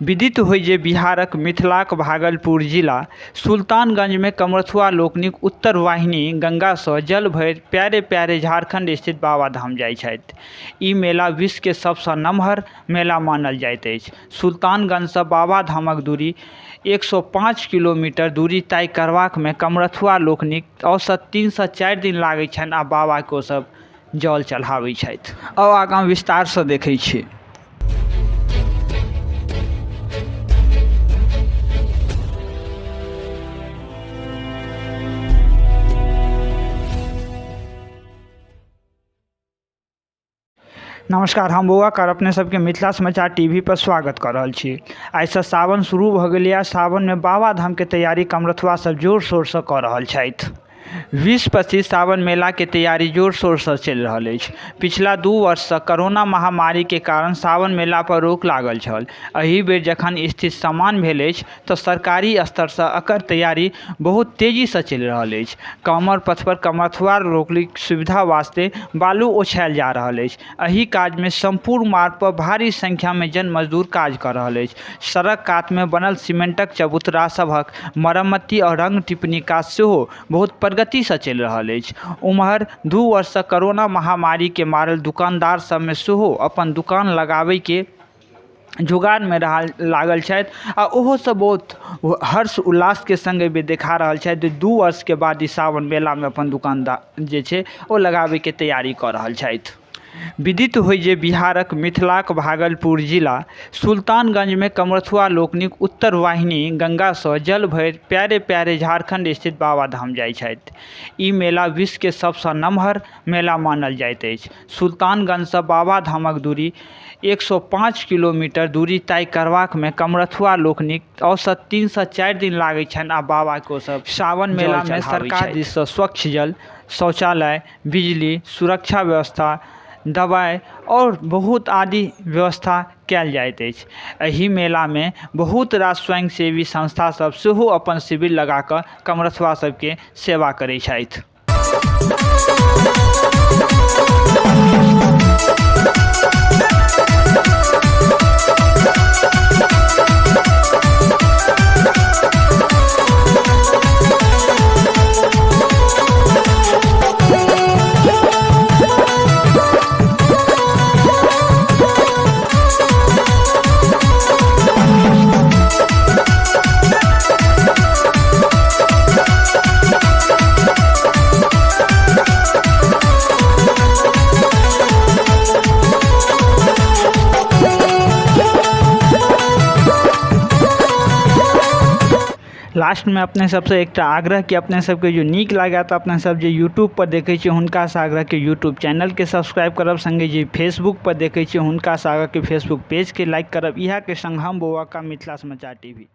विदित होइ जे बिहारक मिथिलाक भागलपुर जिला सुल्तानगंज में कमरथुआ लोकनिक उत्तर वाहिनी गंगा सँ जल भरि प्यारे प्यारे झारखंड स्थित बाबाधाम जाइत छथि। ई मेला विश्व के सबसँ नमहर मेला मानल जाइत अछि। सुल्तानगंज सँ बाबाधामक दूरी 105 किलोमीटर दूरी तय करबाक में कमरथुआ लोकनिक औसत 3 सँ 4 दिन लागैत छनि आ बाबा के सब जल चढ़ाबैत छथि। अब आगाँ विस्तार सँ देखै छी। नमस्कार, हम बौआ कर अपने सबके मिथिला समाचार टीवी पर स्वागत कर रहल छी। आइ सँ सावन शुरू भऽ गेलै आ सावन में बाबाधाम के तैयारी कमरथुआ सब जोर शोर सँ कऽ रहल छथि। विश्व प्रसिद्ध सावन मेला के तैयारी जोर शोर सँ चलि रहल अछि। पिछला 2 वर्ष सँ कोरोना महामारी के कारण सावन मेला पर रोक लागल छल। एहि बेर जखन स्थिति सामान्य भेल अछि तऽ सरकारी स्तर सँ एकर तैयारी बहुत तेजी सँ चलि रहल अछि। कामर पथ पर कमरथुआ लोकनिक सुविधा वास्ते बालू ओछायल जा रहल अछि। एहि काज में संपूर्ण मार्ग पर भारी संख्या में जन मजदूर काज कऽ रहल अछि। सड़क कात में बनल सीमेंटक चबूतरा सभक मरम्मती और रंग टिप्पणी काज सेहो बहुत प्रगति सँ चलि रहल अछि। उम्हर 2 वर्ष सँ कोरोना महामारी के मारल दुकानदार सब में सेहो अपन दुकान लगाबै के जुगाड़ में लागल छथि आ ओहो सब बहुत हर्ष उल्लास के संगे भी देखा रहल छथि जे 2 वर्ष के बाद ई सावन मेला में अपन दुकानदार जे छै ओ लगाबै के तैयारी कऽ रहल छथि। विदित होइ जे बिहारक मिथिलाक भागलपुर जिला सुल्तानगंज में कमरथुआ लोकनिक उत्तर वाहिनी गंगा सँ जल भरि प्यारे प्यारे झारखंड स्थित बाबाधाम जाइत छथि। ई मेला विश्व के सबसँ नमहर मेला मानल जाइत अछि। सुल्तानगंज सँ बाबाधामक दूरी 105 किलोमीटर दूरी तय करबाक में कमरथुआ लोकनिक औसत 3 सँ 4 दिन लागैत छनि आ बाबा के सब सावन मेला में सरकार दिस सँ स्वच्छ जल, शौचालय, बिजली, सुरक्षा व्यवस्था, दवाई और बहुत आदि व्यवस्था कयल जाइत अछि। एहि मेला में बहुत रास स्वयंसेवी संस्था सब सेहो अपन शिविर लगा कऽ कमरथुआ सबके सेवा करैत छथि। लास्ट में अपने सबसे एक आग्रह कि अपने सबके जो नीक लागे तो अपने सब जे यूट्यूब पर देखे छी हुनका से आग्रह कि यूट्यूब चैनल के सब्सक्राइब करब, संगे जे फेसबुक पर देखे छी हुनका से आग्रह कि फेसबुक पेज के लाइक करब। इहा के संग हम बौआ का मिथिला समाचार टीवी।